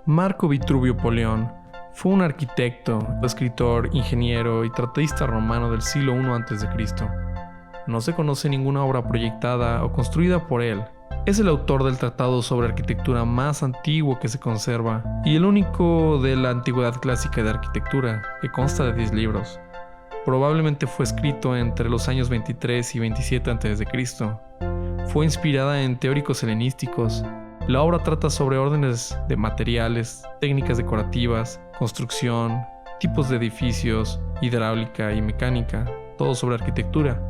Marco Vitruvio Polión fue un arquitecto, escritor, ingeniero y tratadista romano del siglo I a.C. No se conoce ninguna obra proyectada o construida por él. Es el autor del tratado sobre arquitectura más antiguo que se conserva y el único de la antigüedad clásica de arquitectura, que consta de 10 libros. Probablemente fue escrito entre los años 23 y 27 a.C. Fue inspirada en teóricos helenísticos. La obra trata sobre órdenes de materiales, técnicas decorativas, construcción, tipos de edificios, hidráulica y mecánica, todo sobre arquitectura.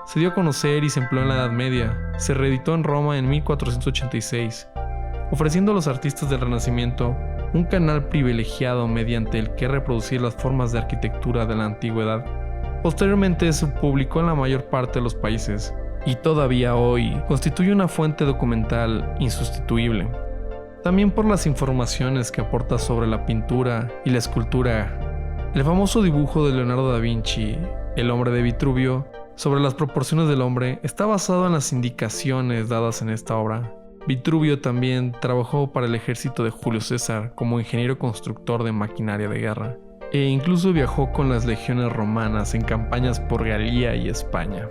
Se dio a conocer y se empleó en la Edad Media. Se reeditó en Roma en 1486, ofreciendo a los artistas del Renacimiento un canal privilegiado mediante el que reproducir las formas de arquitectura de la antigüedad. Posteriormente se publicó en la mayor parte de los países, y todavía hoy constituye una fuente documental insustituible. También por las informaciones que aporta sobre la pintura y la escultura. El famoso dibujo de Leonardo da Vinci, El hombre de Vitruvio, sobre las proporciones del hombre, está basado en las indicaciones dadas en esta obra. Vitruvio también trabajó para el ejército de Julio César como ingeniero constructor de maquinaria de guerra, e incluso viajó con las legiones romanas en campañas por Galia y España.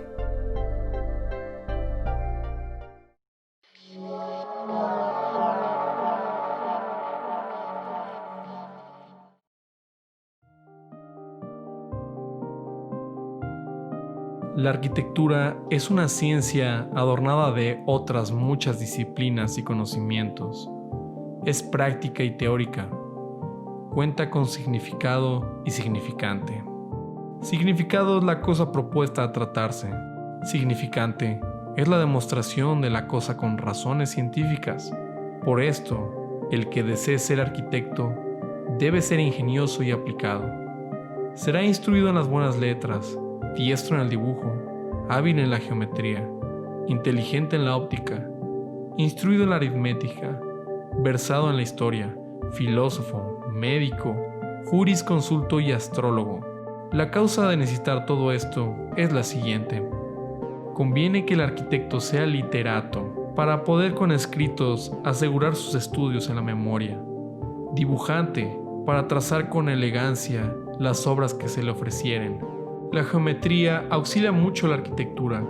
La arquitectura es una ciencia adornada de otras muchas disciplinas y conocimientos. Es práctica y teórica. Cuenta con significado y significante. Significado es la cosa propuesta a tratarse. Significante es la demostración de la cosa con razones científicas. Por esto, el que desee ser arquitecto debe ser ingenioso y aplicado. Será instruido en las buenas letras, diestro en el dibujo, hábil en la geometría, inteligente en la óptica, instruido en la aritmética, versado en la historia, filósofo, médico, jurisconsulto y astrólogo. La causa de necesitar todo esto es la siguiente. Conviene que el arquitecto sea literato para poder con escritos asegurar sus estudios en la memoria, dibujante para trazar con elegancia las obras que se le ofrecieren. La geometría auxilia mucho a la arquitectura,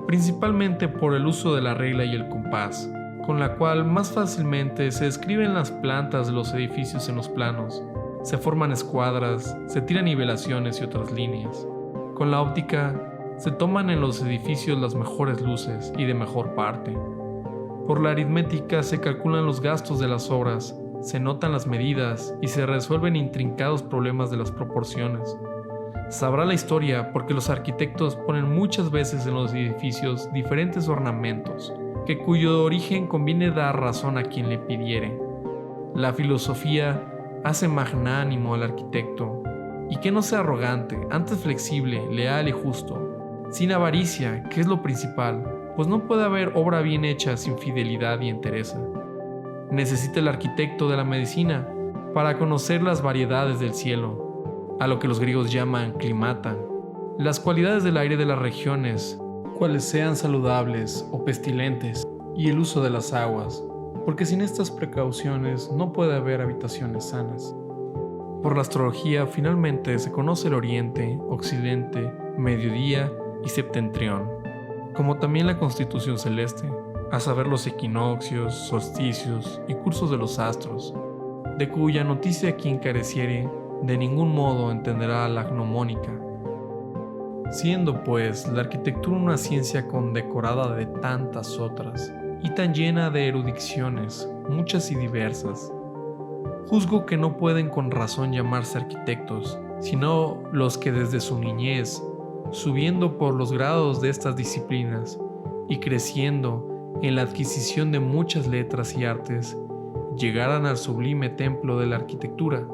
principalmente por el uso de la regla y el compás, con la cual más fácilmente se describen las plantas de los edificios en los planos, se forman escuadras, se tiran nivelaciones y otras líneas. Con la óptica se toman en los edificios las mejores luces y de mejor parte. Por la aritmética se calculan los gastos de las obras, se notan las medidas y se resuelven intrincados problemas de las proporciones. Sabrá la historia porque los arquitectos ponen muchas veces en los edificios diferentes ornamentos, que cuyo origen conviene dar razón a quien le pidiere. La filosofía hace magnánimo al arquitecto, y que no sea arrogante, antes flexible, leal y justo, sin avaricia, que es lo principal, pues no puede haber obra bien hecha sin fidelidad y entereza. Necesita el arquitecto de la medicina para conocer las variedades del cielo, a lo que los griegos llaman climata, las cualidades del aire de las regiones, cuales sean saludables o pestilentes, y el uso de las aguas, porque sin estas precauciones no puede haber habitaciones sanas. Por la astrología finalmente se conoce el oriente, occidente, mediodía y septentrión, como también la constitución celeste, a saber los equinoccios, solsticios y cursos de los astros, de cuya noticia quien careciere de ningún modo entenderá la gnomónica. Siendo pues la arquitectura una ciencia condecorada de tantas otras, y tan llena de erudiciones, muchas y diversas, juzgo que no pueden con razón llamarse arquitectos, sino los que desde su niñez, subiendo por los grados de estas disciplinas, y creciendo en la adquisición de muchas letras y artes, llegaran al sublime templo de la arquitectura.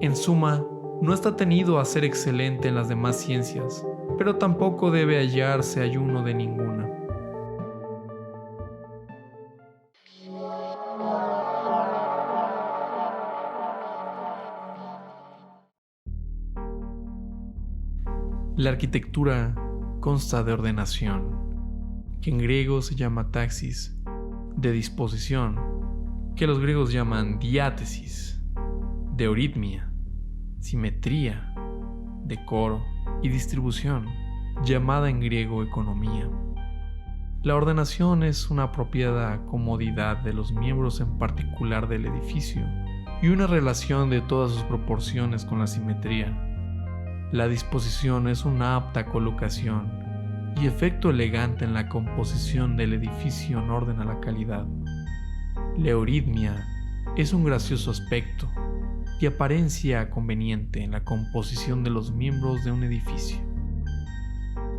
En suma, no está tenido a ser excelente en las demás ciencias, pero tampoco debe hallarse ayuno de ninguna. La arquitectura consta de ordenación, que en griego se llama taxis, de disposición, que los griegos llaman diátesis, de euritmia, simetría, decoro y distribución, llamada en griego economía. La ordenación es una apropiada comodidad de los miembros en particular del edificio y una relación de todas sus proporciones con la simetría. La disposición es una apta colocación y efecto elegante en la composición del edificio en orden a la calidad. La euritmia es un gracioso aspecto y apariencia conveniente en la composición de los miembros de un edificio.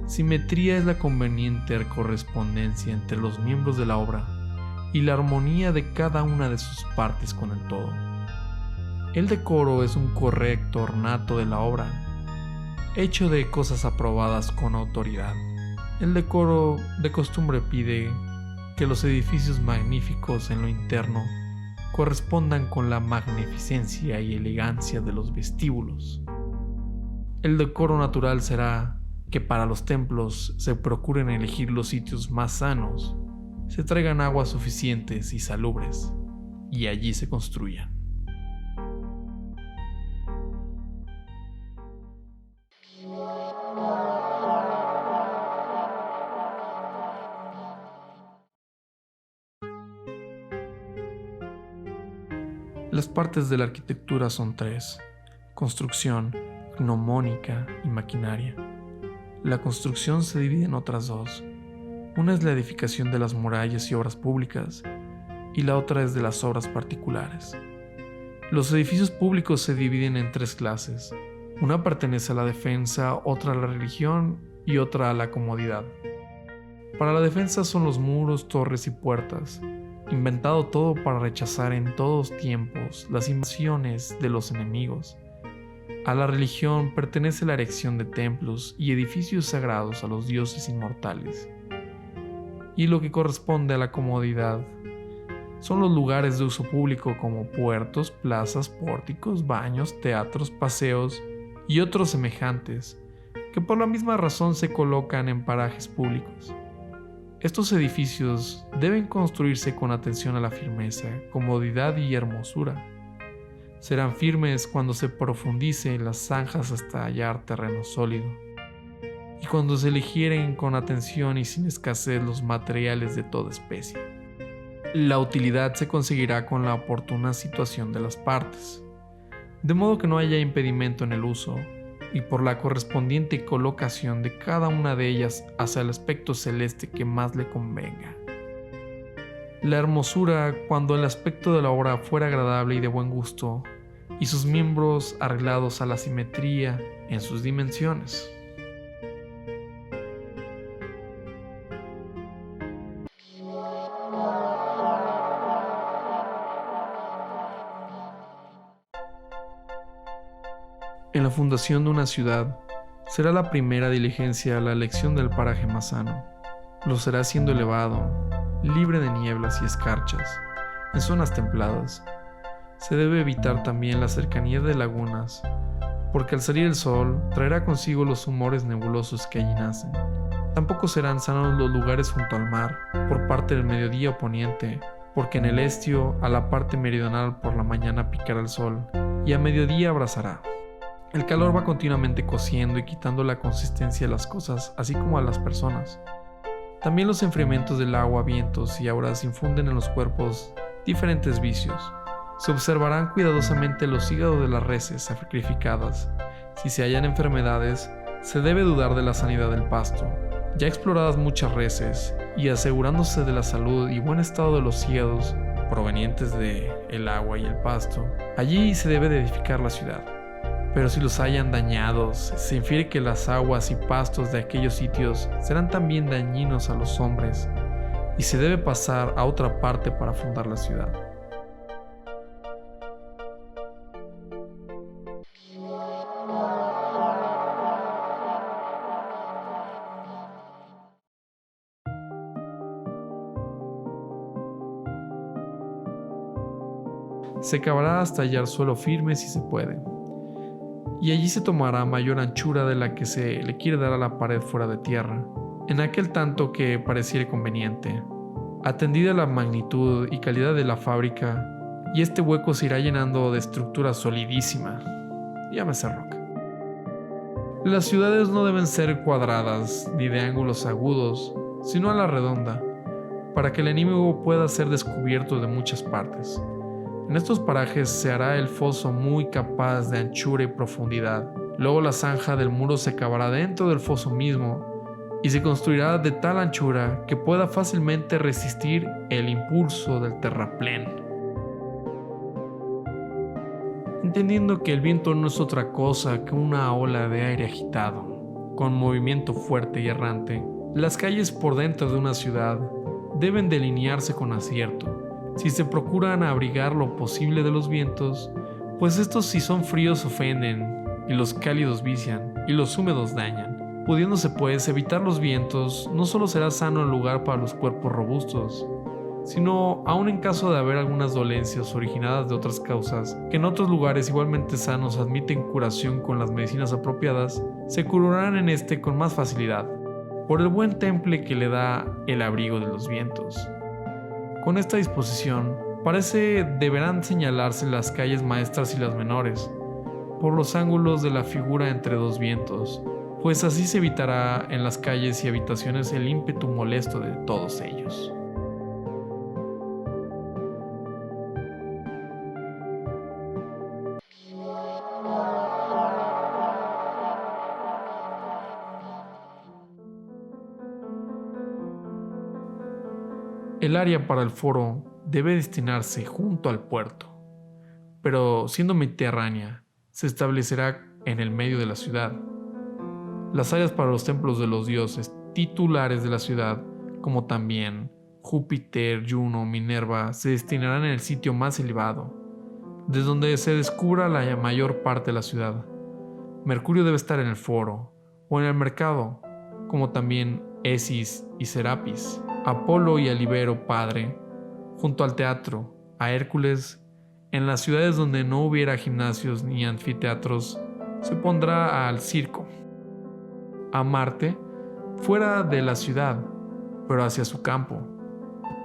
Simetría es la conveniente correspondencia entre los miembros de la obra y la armonía de cada una de sus partes con el todo. El decoro es un correcto ornato de la obra, hecho de cosas aprobadas con autoridad. El decoro de costumbre pide que los edificios magníficos en lo interno correspondan con la magnificencia y elegancia de los vestíbulos. El decoro natural será que para los templos se procuren elegir los sitios más sanos, se traigan aguas suficientes y salubres, y allí se construyan. Las partes de la arquitectura son tres: construcción, gnomónica y maquinaria. La construcción se divide en otras dos. Una es la edificación de las murallas y obras públicas, y la otra es de las obras particulares. Los edificios públicos se dividen en tres clases. Una pertenece a la defensa, otra a la religión y otra a la comodidad. Para la defensa son los muros, torres y puertas, inventado todo para rechazar en todos tiempos las invasiones de los enemigos. A la religión pertenece la erección de templos y edificios sagrados a los dioses inmortales. Y lo que corresponde a la comodidad son los lugares de uso público como puertos, plazas, pórticos, baños, teatros, paseos y otros semejantes, que por la misma razón se colocan en parajes públicos. Estos edificios deben construirse con atención a la firmeza, comodidad y hermosura. Serán firmes cuando se profundice en las zanjas hasta hallar terreno sólido, y cuando se eligieren con atención y sin escasez los materiales de toda especie. La utilidad se conseguirá con la oportuna situación de las partes, de modo que no haya impedimento en el uso, y por la correspondiente colocación de cada una de ellas hacia el aspecto celeste que más le convenga. La hermosura, cuando el aspecto de la obra fuera agradable y de buen gusto, y sus miembros arreglados a la simetría en sus dimensiones. En la fundación de una ciudad, será la primera diligencia la elección del paraje más sano. Lo será siendo elevado, libre de nieblas y escarchas, en zonas templadas. Se debe evitar también la cercanía de lagunas, porque al salir el sol traerá consigo los humores nebulosos que allí nacen. Tampoco serán sanos los lugares junto al mar, por parte del mediodía o poniente, porque en el estio a la parte meridional por la mañana picará el sol, y a mediodía abrasará. El calor va continuamente cociendo y quitando la consistencia a las cosas, así como a las personas. También los enfriamientos del agua, vientos y auras infunden en los cuerpos diferentes vicios. Se observarán cuidadosamente los hígados de las reses sacrificadas. Si se hallan enfermedades, se debe dudar de la sanidad del pasto. Ya exploradas muchas reses, y asegurándose de la salud y buen estado de los hígados, provenientes del agua y el pasto, allí se debe de edificar la ciudad. Pero si los hayan dañados, se infiere que las aguas y pastos de aquellos sitios serán también dañinos a los hombres, y se debe pasar a otra parte para fundar la ciudad. se cavará hasta hallar suelo firme si se puede, y allí se tomará mayor anchura de la que se le quiere dar a la pared fuera de tierra, en aquel tanto que pareciere conveniente, atendida la magnitud y calidad de la fábrica, y este hueco se irá llenando de estructura solidísima, llámese roca. Las ciudades no deben ser cuadradas ni de ángulos agudos, sino a la redonda, para que el enemigo pueda ser descubierto de muchas partes. En estos parajes se hará el foso muy capaz de anchura y profundidad. Luego la zanja del muro se cavará dentro del foso mismo y se construirá de tal anchura que pueda fácilmente resistir el impulso del terraplén. Entendiendo que el viento no es otra cosa que una ola de aire agitado, con movimiento fuerte y errante, las calles por dentro de una ciudad deben delinearse con acierto. Si se procuran abrigar lo posible de los vientos, pues estos si son fríos ofenden, y los cálidos vician, y los húmedos dañan. Pudiéndose pues evitar los vientos, no solo será sano el lugar para los cuerpos robustos, sino aun en caso de haber algunas dolencias originadas de otras causas, que en otros lugares igualmente sanos admiten curación con las medicinas apropiadas, se curarán en este con más facilidad, por el buen temple que le da el abrigo de los vientos. Con esta disposición, parece deberán señalarse las calles maestras y las menores, por los ángulos de la figura entre dos vientos, pues así se evitará en las calles y habitaciones el ímpetu molesto de todos ellos. El área para el foro debe destinarse junto al puerto, pero siendo mediterránea, se establecerá en el medio de la ciudad. Las áreas para los templos de los dioses titulares de la ciudad, como también Júpiter, Juno, Minerva, se destinarán en el sitio más elevado, desde donde se descubra la mayor parte de la ciudad. Mercurio debe estar en el foro, o en el mercado, como también Esis y Serapis. Apolo y a Libero padre, junto al teatro, a Hércules, en las ciudades donde no hubiera gimnasios ni anfiteatros, se pondrá al circo. A Marte, fuera de la ciudad, pero hacia su campo,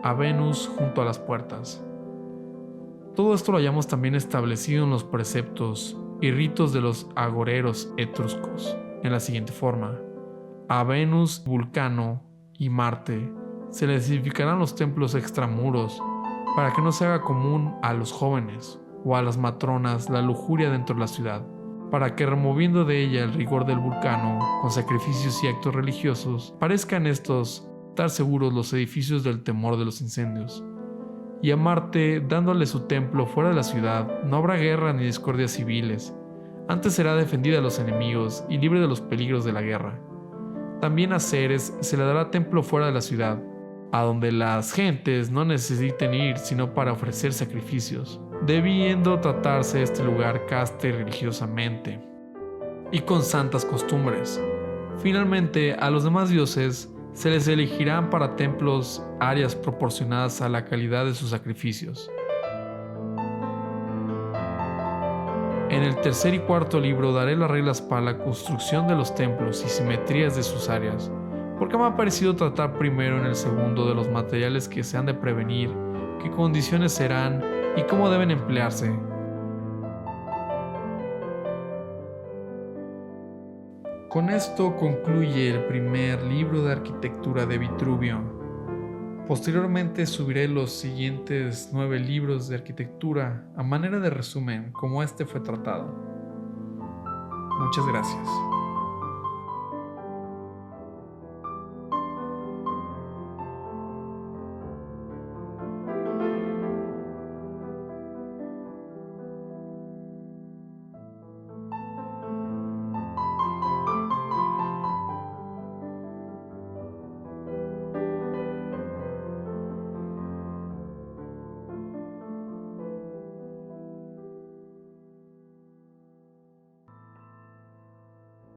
a Venus junto a las puertas. Todo esto lo hayamos también establecido en los preceptos y ritos de los agoreros etruscos, en la siguiente forma: a Venus, Vulcano y Marte se les edificarán los templos extramuros, para que no se haga común a los jóvenes o a las matronas la lujuria dentro de la ciudad, para que removiendo de ella el rigor del Vulcano, con sacrificios y actos religiosos, parezcan estos estar seguros los edificios del temor de los incendios. Y a Marte, dándole su templo fuera de la ciudad, no habrá guerra ni discordias civiles, antes será defendida de los enemigos y libre de los peligros de la guerra. También a Ceres se le dará templo fuera de la ciudad, a donde las gentes no necesiten ir sino para ofrecer sacrificios, debiendo tratarse este lugar casta y religiosamente, y con santas costumbres. Finalmente, a los demás dioses se les elegirán para templos áreas proporcionadas a la calidad de sus sacrificios. En el tercer y cuarto libro daré las reglas para la construcción de los templos y simetrías de sus áreas, porque me ha parecido tratar primero en el segundo de los materiales que se han de prevenir, qué condiciones serán y cómo deben emplearse. Con esto concluye el primer libro de arquitectura de Vitruvio. Posteriormente subiré los siguientes 9 libros de arquitectura a manera de resumen, como este fue tratado. Muchas gracias.